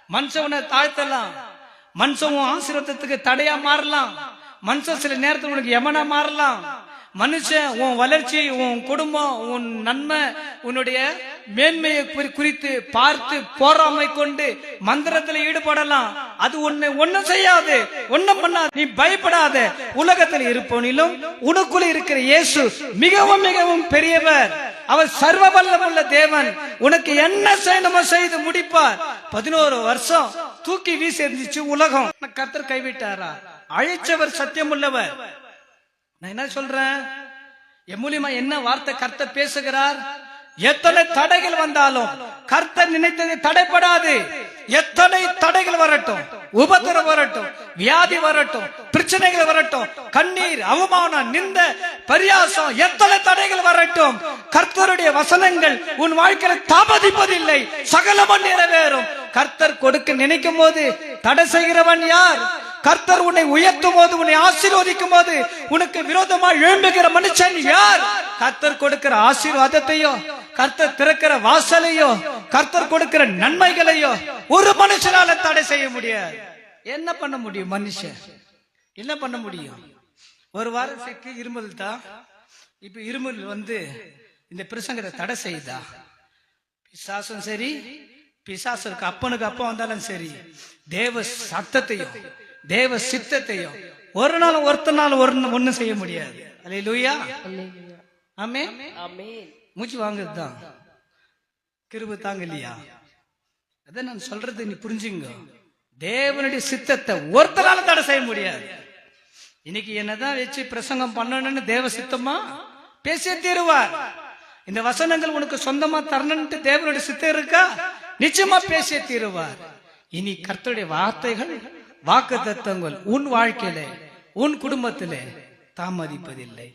மனுஷன் உன்னை தாழ்த்தலாம், மனுஷன் உன் ஆசீர்வாதத்துக்கு தடையா மாறலாம், மனுஷன் சில நேரத்தில் உனக்கு யமனா மாறலாம், மனுஷன் உன் வளர்ச்சி, உன் குடும்பம், உன் நன்மை, உன்னுடைய மேன்மையை குறித்து பார்த்து போராமை கொண்டு மந்திரத்தில் ஈடுபடலாம். அது உன்னை ஒன்னும் செய்யாது, ஒன்னும் பண்ணாது. நீ பயப்படாத. உலகத்தில் இருப்பவனிலும் உனக்குள்ள இருக்கிற இயேசு மிகவும் மிகவும் பெரியவர். அவர் சர்வ வல்லமுள்ள தேவன். உனக்கு என்ன செய்யணுமோ செய்து முடிப்பார். 11 வருஷம் தூக்கி வீசி எறிஞ்சிச்சு உலகம். கர்த்தர் கைவிட்டாரா? அழைச்சவர் சத்தியம் உள்ளவர். நான் என்ன சொல்றேன், என் மூலியமா என்ன வார்த்தை கர்த்தர் பேசுகிறார்? எத்தனை தடைகள் வந்தாலும் கர்த்தர் நினைத்தது தடைப்படாது. எத்தனை தடைகள் வரட்டும், உபத்திரம் வரட்டும், வியாதி வரட்டும், பிரச்சனைகள் வரட்டும், கண்ணீர், அவமானம், நிந்த, பரியாசம், எத்தனை தடைகள் வரட்டும், கர்த்தருடைய வசனங்கள் உன் வாழ்க்கையில தாமதிப்பதில்லை, சகலமும் நிறைவேறும். கர்த்தர் கொடுக்க நினைக்கும் போது தடை செய்கிறவன் யார்? கர்த்தர் உன்னை உயர்த்தும் போது, உன்னை ஆசீர்வதிக்கும் போது உனக்கு விரோதமாக எழும்புகிற மனுஷன் யார்? கர்த்தர் கொடுக்கிற ஆசீர்வாதத்தையோ, கர்த்தர் திறக்கிற வாசலையோ, கர்த்தர் கொடுக்கிற நன்மைகளையோ ஒரு மனுஷனால தடை செய்ய முடியாது. என்ன பண்ண முடியும்? மனுஷன் என்ன பண்ண முடியும்? ஒரு வாரத்துக்கு இருமல் தான். இப்ப இருமல் இந்த பிரசங்கத்தை தடை செய்தா? பிசாசும் சரி, பிசாசுக்கு அப்பனுக்கு அப்பா வந்தாலும் சரி, தேவ சத்தத்தையும் தேவ சித்தத்தையும் ஒரு நாள் ஒருத்தனால ஒண்ணு செய்ய முடியாது. அல்லேலூயா, ஆமென். மூச்சு வாங்குறதுதான் கிருபை தாங்க இல்லையா? அத நான் சொல்றது நீ புரிஞ்சுங்க. தேவனுடைய சித்தத்தை ஒருத்தனால தடை செய்ய முடியாது. இன்னைக்கு என்னதான் வச்சு பிரசங்கம் பண்ணணும்னு தேவ சித்தமா பேசிய தீருவார். இந்த வசனங்கள் உனக்கு சொந்தமா தரணும்னு தேவனுடைய சித்தம் இருக்கா? நிச்சயமா பேசிய தீருவார். இனி கர்த்தருடைய வார்த்தைகள், வாக்குத்தத்தங்கள் உன் வாழ்க்கையிலே, உன் குடும்பத்திலே தாமதிப்பதில்லை.